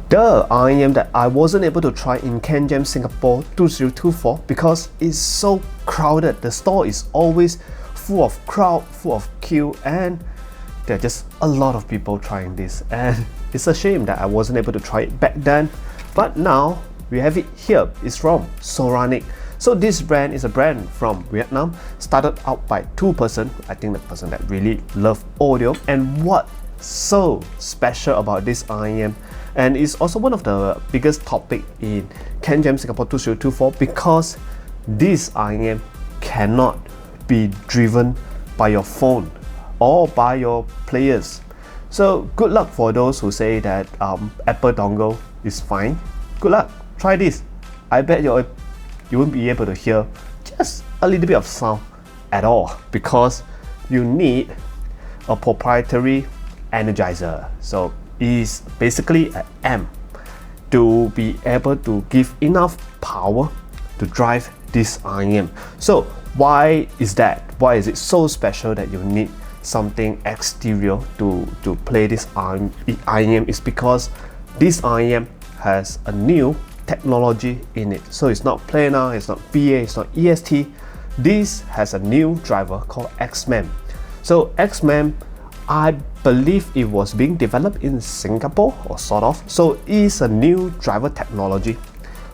the IEM that I wasn't able to try in CanJam Singapore 2024 because it's so crowded. The store is always full of crowd, full of queue, and there are just a lot of people trying this, and it's a shame that I wasn't able to try it back then. But now we have it here. It's from Soranik. So this brand is a brand from Vietnam, started out by two person. I think the person that really love audio. And what so special about this IEM, and it's also one of the biggest topic in CanJam Singapore 2024, because this IEM cannot be driven by your phone or by your players. So good luck for those who say that Apple dongle is fine. Good luck, try this. I bet you won't be able to hear just a little bit of sound at all, because you need a proprietary Energizer. So it's basically an amp to be able to give enough power to drive this IEM. So why is that? Why is it so special that you need something exterior to play this IEM? Is because this IEM has a new technology in it. So it's not planar, it's not PA, it's not EST. This has a new driver called XMEM. So XMEM, I believe it was being developed in Singapore, or sort of. So it's a new driver technology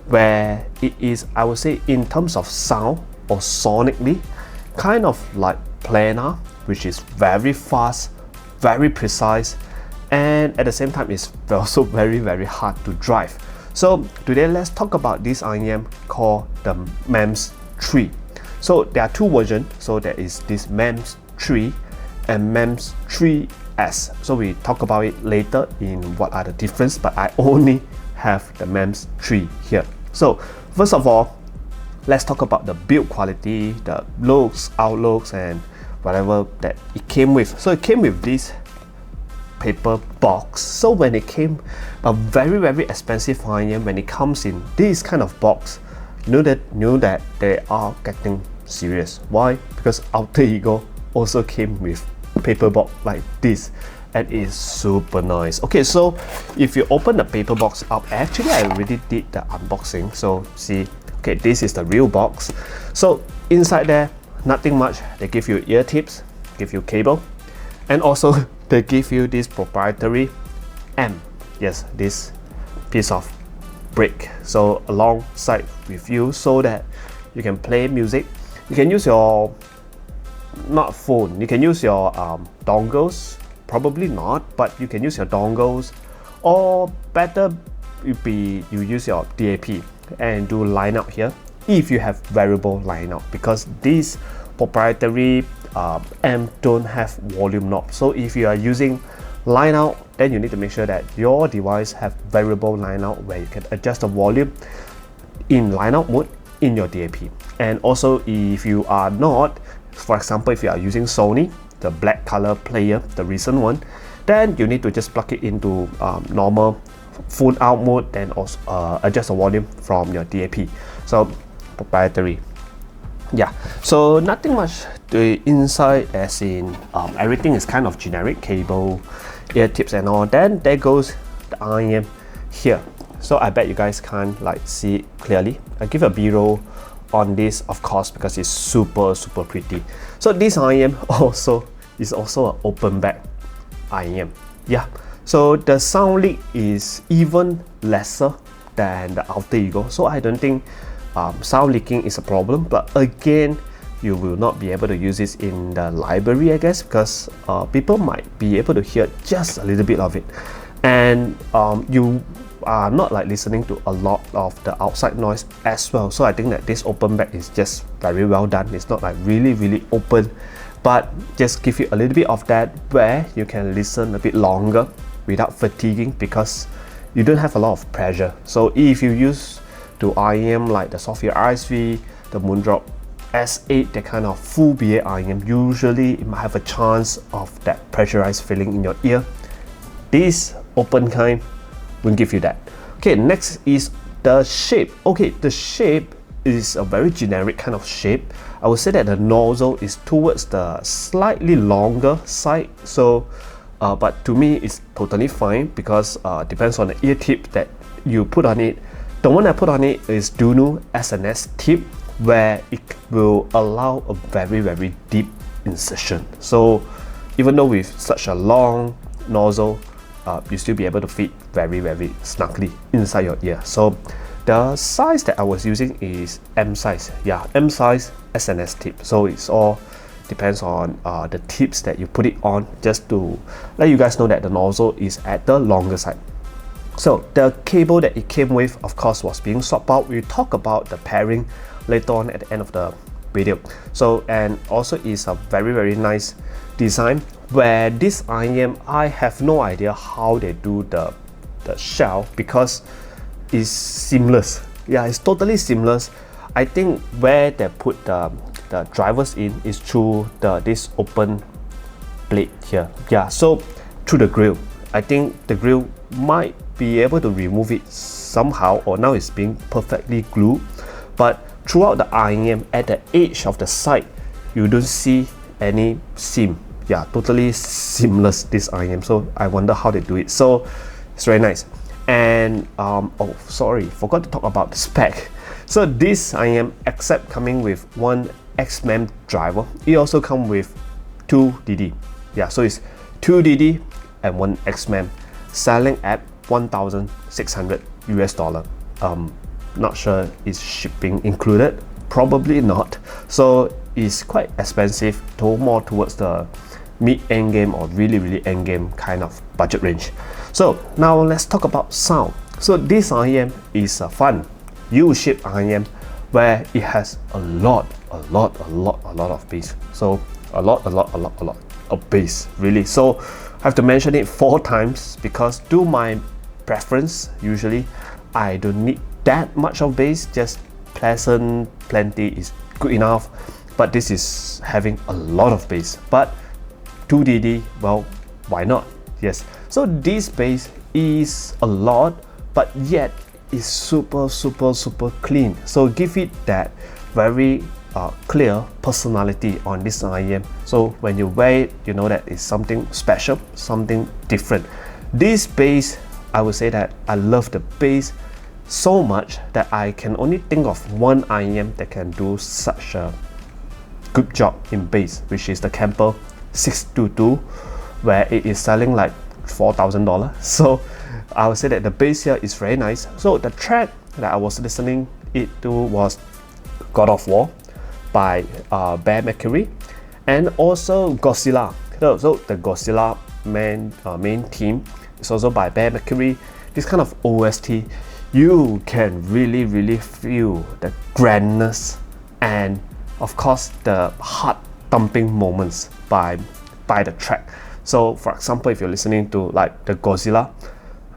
where it is, I would say, in terms of sound or sonically, kind of like planar, which is very fast, very precise, and at the same time it's also very hard to drive. So today let's talk about this IEM called the MEMS 3. So there are two versions. So there is this MEMS 3 and MEMS 3S. So we talk about it later in what are the difference, but I only have the MEMS 3 here. So first of all, let's talk about the build quality, the looks, outlooks, and whatever that it came with. So it came with this paper box. So when it came, a very expensive IEM, when it comes in this kind of box, knew that they are getting serious. Why? Because Alter Ego also came with paper box like this, and it's super nice. Okay, so if you open the paper box up, actually I already did the unboxing. So see, okay, this is the real box. So inside there, nothing much. They give you ear tips, give you cable, and also they give you this proprietary amp. Yes, this piece of brick. So alongside with you, so that you can play music. You can use your, not phone, you can use your dongles. Probably not, but you can use your dongles, or better you use your DAP and do line out here if you have variable line out, because this proprietary amp don't have volume knob. So if you are using line out, then you need to make sure that your device have variable line out, where you can adjust the volume in line out mode in your DAP. And also if you are not, for example, if you are using Sony, the black color player, the recent one, then you need to just plug it into normal full out mode, then also adjust the volume from your DAP. So proprietary. Yeah, so nothing much to inside, as in everything is kind of generic, cable, ear tips and all. Then there goes the IEM here. So I bet you guys can't like see it clearly. I give a B-roll on this, of course, because it's super pretty. So this IEM is also an open back IEM. Yeah, so the sound leak is even lesser than the Alter Ego. So I don't think sound leaking is a problem, but again, you will not be able to use this in the library, I guess, because people might be able to hear just a little bit of it, and you are not like listening to a lot of the outside noise as well. So I think that this open back is just very well done. It's not like really open, but just give you a little bit of that where you can listen a bit longer without fatiguing, because you don't have a lot of pressure. So if you use to IEM like the Sophia RSV, the Moondrop S8, that kind of full BA IEM, usually it might have a chance of that pressurized feeling in your ear. This open kind will give you that. Okay, next is the shape. Okay, the shape is a very generic kind of shape. I would say that the nozzle is towards the slightly longer side. So but to me it's totally fine because depends on the ear tip that you put on it. The one I put on it is Dunu SNS tip, where it will allow a very deep insertion. So even though with such a long nozzle, you still be able to fit very snugly inside your ear. So the size that I was using is M size. Yeah, M size SNS tip. So it's all depends on the tips that you put it on, just to let you guys know that the nozzle is at the longer side. So the cable that it came with, of course, was being swapped out. We'll talk about the pairing later on at the end of the video. So, and also is a very nice design, where this IM, I have no idea how they do the shell, because it's seamless. Yeah, it's totally seamless. I think where they put the drivers in is through this open blade here. Yeah, so through the grill. I think the grill might be able to remove it somehow, or now it's being perfectly glued. But throughout the IM, at the edge of the side, you don't see any seam. Yeah, totally seamless, this IM. So I wonder how they do it. So it's very nice. And oh sorry, forgot to talk about the spec. So this IM, except coming with one MEMS driver, it also comes with 2 DD. Yeah, so it's 2 DD and 1 MEMS, selling at $1,600 US. Not sure is shipping included, probably not. So it's quite expensive, more towards the mid-end game or really end game kind of budget range. So now let's talk about sound. So this IM is a fun U-shaped IM, where it has a lot of bass. So a lot of bass, really. So I have to mention it 4 times, because to my preference, usually I don't need that much of bass, just plenty is good enough. But this is having a lot of bass. But 2 DD, well, why not? Yes. So this bass is a lot, but yet is super clean. So give it that very clear personality on this IM. So when you wear it, you know that it's something special, something different. This bass, I would say that I love the bass so much that I can only think of one IM that can do such a good job in bass, which is the Kemper 622, where it is selling like $4,000. So I would say that the bass here is very nice. So the track that I was listening it to was God of War by Bear Mercury, and also Godzilla. So the Godzilla main theme is also by Bear Mercury. This kind of OST, you can really feel the grandness and of course the heart thumping moments by the track. So for example, if you're listening to like the Godzilla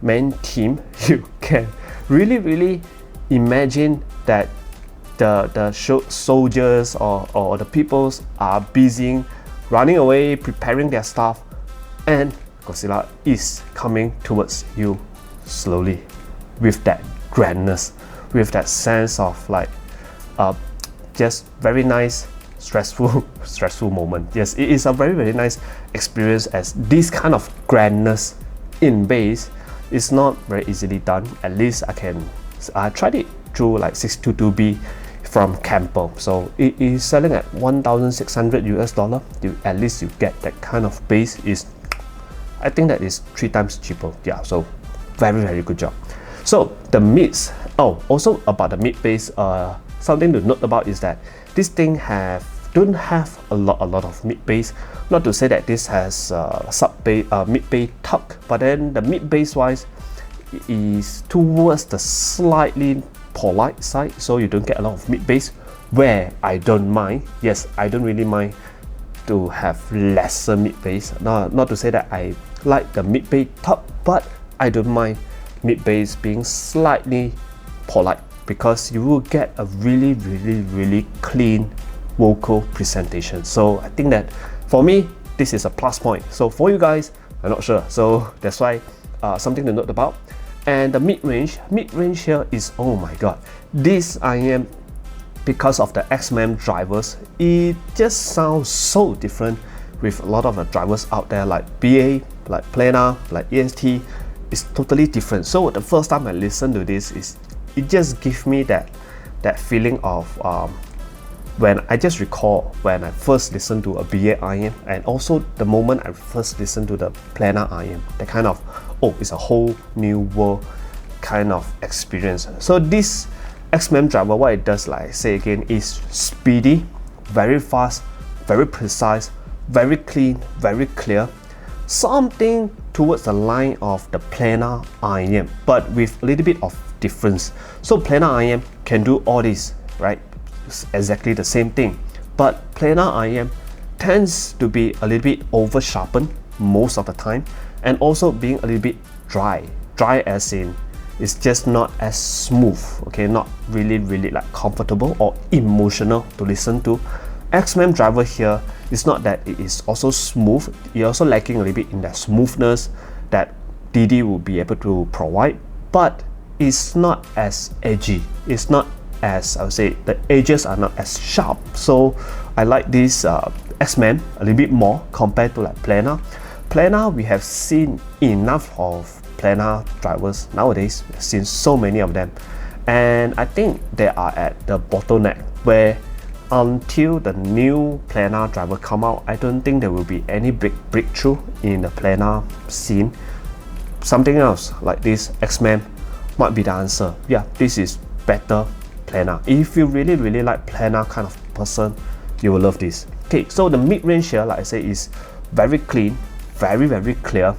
main theme, you can really imagine that the soldiers or the peoples are busy running away, preparing their stuff, and Godzilla is coming towards you slowly with that grandness, with that sense of like just very nice stressful moment. Yes, it is a very nice experience, as this kind of grandness in bass is not very easily done. At least I tried it through like 622B from Kemper. So it is selling at $1,600 US. At least you get that kind of bass. I think that is 3 times cheaper. Yeah, so very good job. So the mids. Oh, also about the mid bass, something to note about is that this thing don't have a lot of mid bass. Not to say that this has mid bass tuck, but then the mid bass wise is towards the slightly polite side, so you don't get a lot of mid bass, where I don't mind. Yes, I don't really mind to have lesser mid bass. Not to say that I like the mid bass tuck, but I don't mind mid bass being slightly polite, because you will get a really clean vocal presentation. So I think that for me, this is a plus point. So for you guys, I'm not sure. So that's why something to note about. And the mid-range here is, oh my god, this IM, because of the MEMS drivers, it just sounds so different with a lot of the drivers out there like BA like planar, like EST, is totally different. So the first time I listened to this, it just gives me that feeling of when I just recall when I first listened to a BA IM, and also the moment I first listened to the planar IM, the kind of, oh, it's a whole new world kind of experience. So this XMEMS driver, what it does, like I say again, is speedy, very fast, very precise, very clean, very clear, something towards the line of the planar IM, but with a little bit of difference. So planar IM can do all this, right? It's exactly the same thing, but planar IM tends to be a little bit over sharpened most of the time, and also being a little bit dry as in it's just not as smooth, okay, not really like comfortable or emotional to listen to. XMEMS driver here is not that it is also smooth, you're also lacking a little bit in that smoothness that DD will be able to provide, but it's not as edgy, it's not as, I would say, the edges are not as sharp. So I like this XMEMS a little bit more compared to like planar. Planar, we have seen enough of planar drivers nowadays. We've seen so many of them, and I think they are at the bottleneck where until the new planar driver come out, I don't think there will be any big breakthrough in the planar scene. Something else like this XMEMS might be the answer. Yeah, this is better planar. If you really like planar kind of person, you will love this. Okay, so the mid-range here, like I say, is very clean, very clear,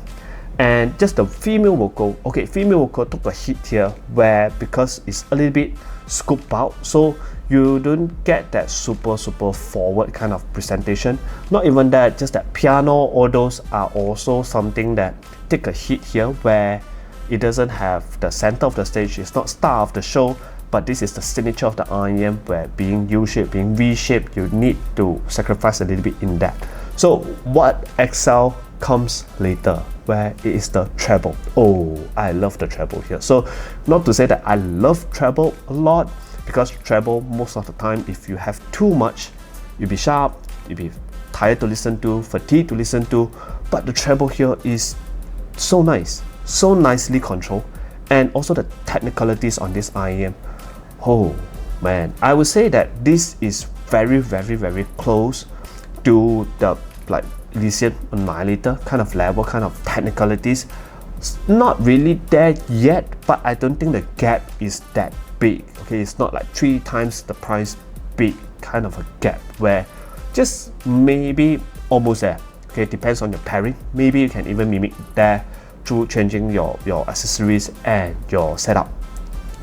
and just the female vocal. Okay, female vocal took a hit here where because it's a little bit scooped out, so you don't get that super forward kind of presentation. Not even that, just that piano, all those are also something that take a hit here where it doesn't have the center of the stage, it's not star of the show, but this is the signature of the IM where being U-shaped, being V-shaped, you need to sacrifice a little bit in that. So what excel comes later, where it is the treble. Oh, I love the treble here. So not to say that I love treble a lot, because treble most of the time, if you have too much, you'll be sharp, you'll be tired to listen to, fatigued to listen to, but the treble here is so nice, so nicely controlled, and also the technicalities on this IM. Oh man, I would say that this is very close to the like Elysian Annihilator kind of level, kind of technicalities. It's not really there yet, but I don't think the gap is that big. Okay, it's not like 3 times the price big kind of a gap, where just maybe almost there. Okay, depends on your pairing. Maybe you can even mimic there through changing your accessories and your setup.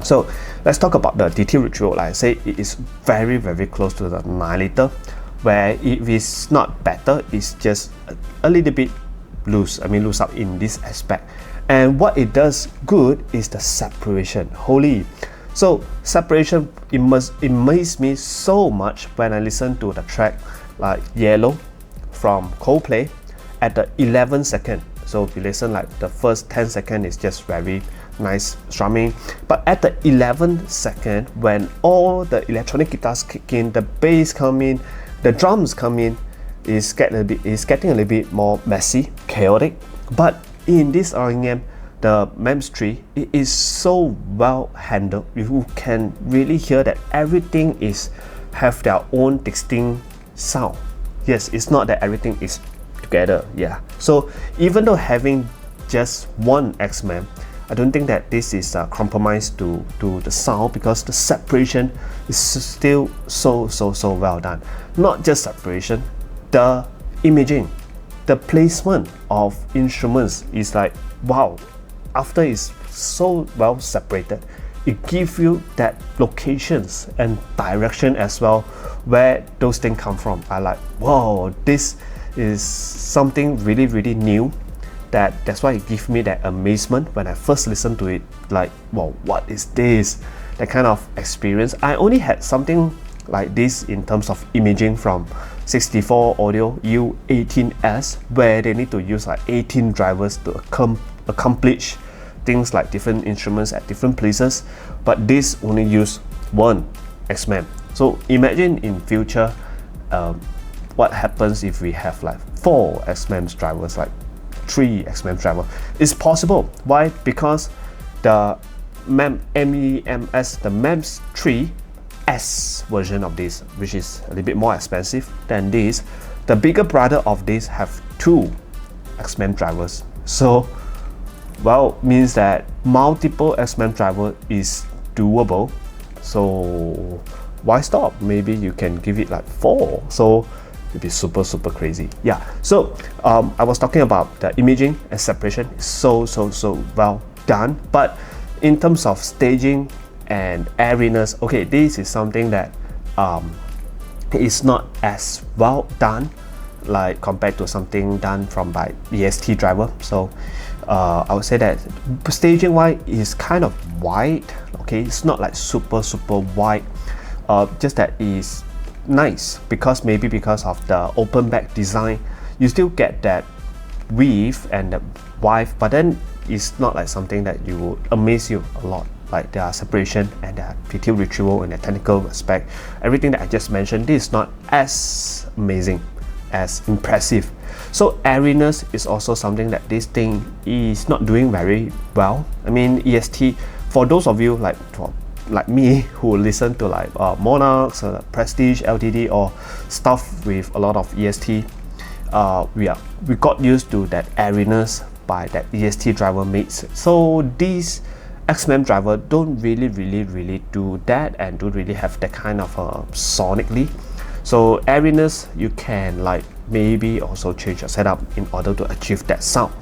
So let's talk about the DT Ritual. Like I say, it is very close to the Annihilator, where if it's not better, it's just a little bit loose. I mean, loose up in this aspect. And what it does good is the separation. Holy! So separation, it amazed me so much when I listen to the track like Yellow from Coldplay at the 11 second. So if you listen, like the first 10 second is just very nice strumming, but at the 11 second, when all the electronic guitars kick in, the bass come in, the drums come in, it's getting a little bit more messy, chaotic. But in this RNM, the MEMS tree, it is so well handled. You can really hear that everything have their own distinct sound. Yes, it's not that everything is together. Yeah. So even though having just one XMEMS, I don't think that this is a compromise to the sound, because the separation is still so well done. Not just separation, the imaging, the placement of instruments is like, wow. After it's so well separated, it gives you that locations and direction as well, where those things come from. I like, wow, this is something really new. That's why it gives me that amazement when I first listened to it. Like, wow, what is this? That kind of experience. I only had something like this in terms of imaging from 64 Audio U18S, where they need to use like 18 drivers to accomplish things like different instruments at different places, but this only use one XMEMS. So imagine in future what happens if we have like 4 XMEMS drivers, like 3 XMEMS driver. It's possible. Why? Because the MEMS, the MEMS 3S version of this, which is a little bit more expensive than this, the bigger brother of this have 2 XMEMS drivers. So, well, means that multiple XMEMS driver is doable. So why stop? Maybe you can give it like 4. So it'd be super crazy. Yeah. So I was talking about the imaging and separation is so well done. But in terms of staging and airiness, okay, this is something that is not as well done like compared to something done from by EST driver. So I would say that staging wise is kind of wide. Okay, it's not like super wide. Just that is nice because maybe because of the open back design, you still get that width and the width, but then it's not like something that you would amaze you a lot. Like their separation and their detail retrieval and the technical aspect, everything that I just mentioned, this is not as amazing, as impressive. So airiness is also something that this thing is not doing very well. I mean, EST, for those of you like me who listen to like Monarchs, Prestige, LTD or stuff with a lot of EST, we got used to that airiness by that EST driver mates. So these XMEMS driver don't really do that and don't really have that kind of sonically. So airiness, you can like maybe also change your setup in order to achieve that sound.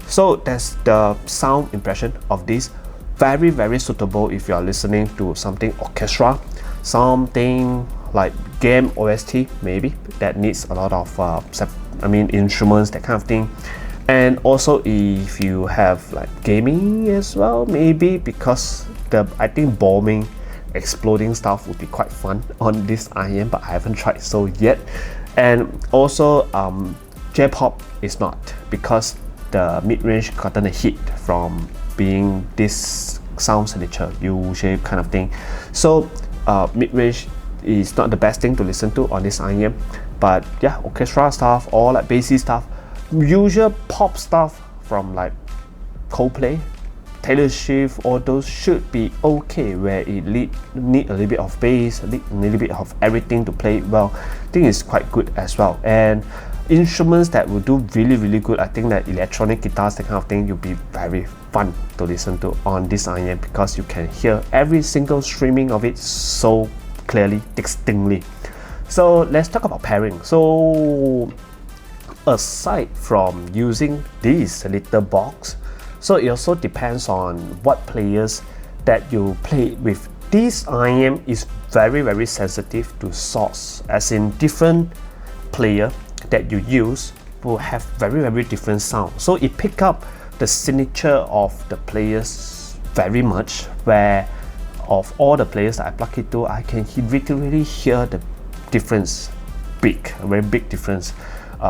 So that's the sound impression of this. Very suitable if you are listening to something orchestra, something like game OST maybe that needs a lot of instruments, that kind of thing. And also if you have like gaming as well, maybe, because I think bombing, exploding stuff would be quite fun on this IM, but I haven't tried so yet. And also J-pop is not, because the mid-range gotten a hit from being this sound signature U-shape kind of thing. So mid-range is not the best thing to listen to on this IM, but yeah, orchestra stuff or like bassy stuff, usual pop stuff from like Coldplay, Taylor Swift, all those should be okay, where it need a little bit of bass, a little bit of everything to play well. I think it's quite good as well. And instruments that will do really good, I think that electronic guitars, that kind of thing, will be very fun to listen to on this IM, because you can hear every single streaming of it so clearly, distinctly. So let's talk about pairing. So aside from using this little box, so it also depends on what players that you play with. This IM is very sensitive to source, as in different player that you use will have very different sound. So it pick up the signature of the players very much, where of all the players that I plug it to, I can literally hear the difference, a very big difference.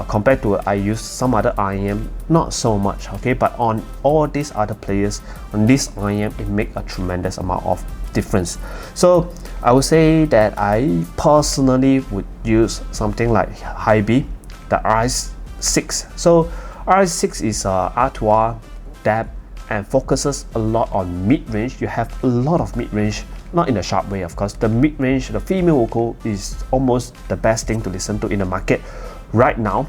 Compared to I use some other IM, not so much, okay, but on all these other players, on this IM, it make a tremendous amount of difference. So I would say that I personally would use something like Hy-B, the RS6. So RS6 is R2R depth and focuses a lot on mid-range. You have a lot of mid-range, not in a sharp way, of course. The mid-range, the female vocal is almost the best thing to listen to in the market right now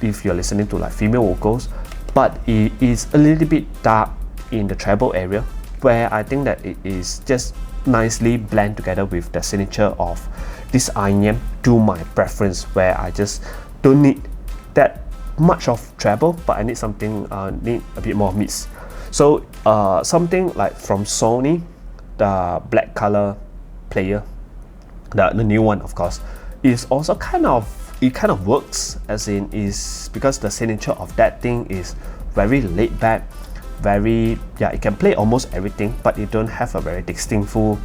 if you're listening to like female vocals, but it is a little bit dark in the treble area, where I think that it is just nicely blend together with the signature of this IM to my preference, where I just don't need that much of treble, but I need something need a bit more mids. So something like from Sony, the black color player, the new one of course, is also kind of works, as in is because the signature of that thing is very laid back, very, yeah, it can play almost everything, but it don't have a very distinctful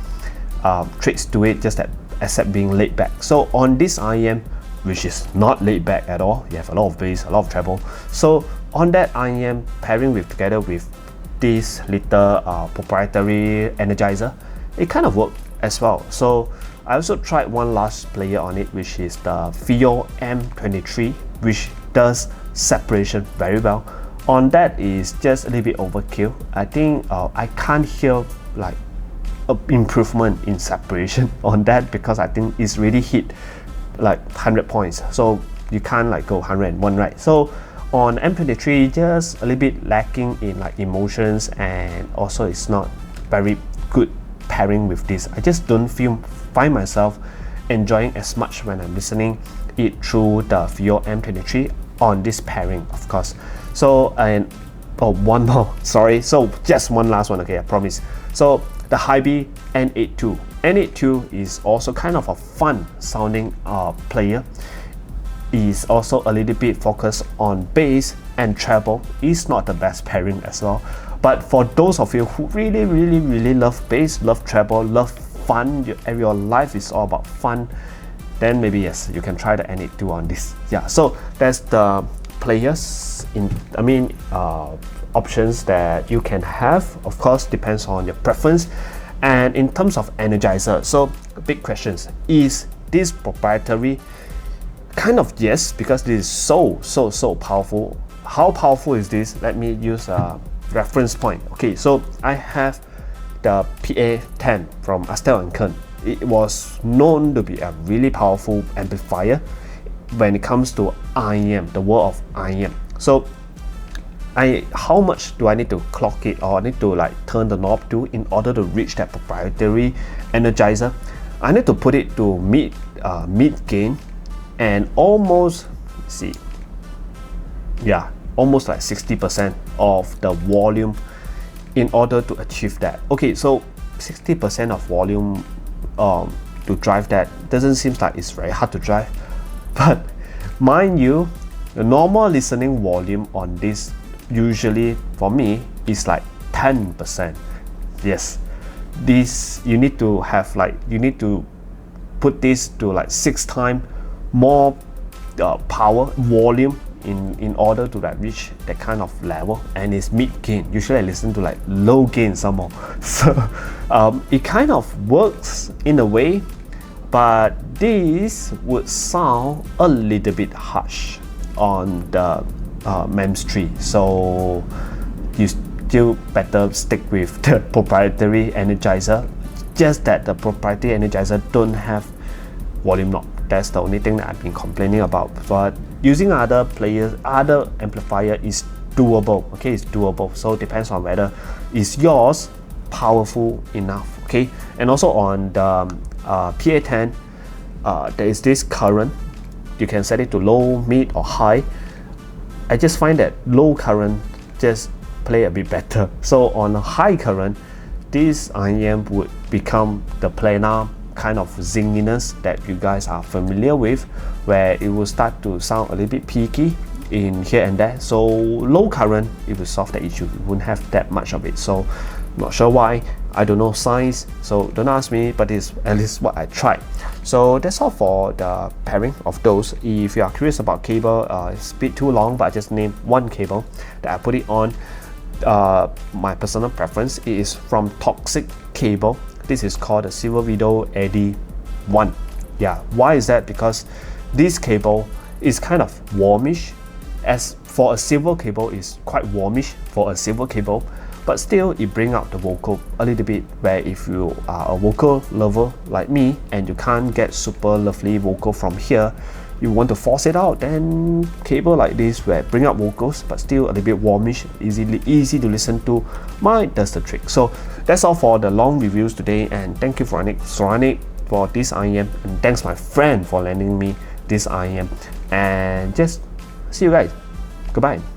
traits to it, just that except being laid back. So on this IM, which is not laid back at all, you have a lot of bass, a lot of treble. So on that IM, pairing with together with this little proprietary Energizer, it kind of worked as well. So I also tried one last player on it, which is the FIO M23, which does separation very well. on that is just a little bit overkill. I think I can't hear like improvement in separation on that, because I think it's really hit like 100 points, so you can't like go 101, right? So on M23, just a little bit lacking in like emotions, and also it's not very good pairing with this. I just don't find myself enjoying as much when I'm listening it through the Vio M23 on this pairing, of course. So, and one more, sorry, so just one last one, okay, I promise. So the Hybe N82. N82 is also kind of a fun sounding player. Is also a little bit focused on bass and treble. Is not the best pairing as well. But for those of you who really love bass, love treble, love fun, your life is all about fun, then maybe yes, you can try the N82 on this. Yeah, so that's the players options that you can have. Of course, depends on your preference. And in terms of Energizer, so big questions: is this proprietary? Kind of yes, because this is so powerful. How powerful is this? Let me use a reference point. Okay, so I have the PA10 from Astel & Kern. It was known to be a really powerful amplifier when it comes to IEM, the world of IEM. So how much do I need to clock it, or I need to like turn the knob to in order to reach that proprietary Energizer? I need to put it to mid gain, and almost almost like 60% of the volume in order to achieve that. Okay, so 60% of volume to drive that doesn't seem like it's very hard to drive, but mind you, the normal listening volume on this usually for me is like 10%. Yes, this you need to have like, you need to put this to like 6 times more power volume in order to like reach that kind of level, and it's mid gain. Usually I listen to like low gain some more. So it kind of works in a way, but this would sound a little bit harsh on the MEMS tree, so you still better stick with the proprietary Energizer. Just that the proprietary Energizer don't have volume knob. That's the only thing that I've been complaining about. But using other amplifier is doable. Okay, it's doable. So it depends on whether is yours powerful enough. Okay, and also on the PA10, there is this current. You can set it to low, mid, or high. I just find that low current just play a bit better. So on a high current, this IEM would become the planar kind of zinginess that you guys are familiar with, where it will start to sound a little bit peaky in here and there. So low current, it will solve that issue. You won't have that much of it. So not sure why, I don't know science, so don't ask me, but it's at least what I tried. So that's all for the pairing of those. If you are curious about cable, it's a bit too long, but I just named one cable that I put it on. My personal preference is from Toxic Cable. This is called the Silver Widow Eddy 1. Yeah, why is that? Because this cable is kind of warmish. As for a silver cable, it's quite warmish for a silver cable, but still it brings out the vocal a little bit, where if you are a vocal lover like me and you can't get super lovely vocal from here, you want to force it out, then cable like this where bring out vocals but still a little bit warmish, easy to listen to, does the trick. So that's all for the long reviews today, and thank you for Soranik for this IEM, and thanks my friend for lending me this IEM, and just see you guys. Goodbye.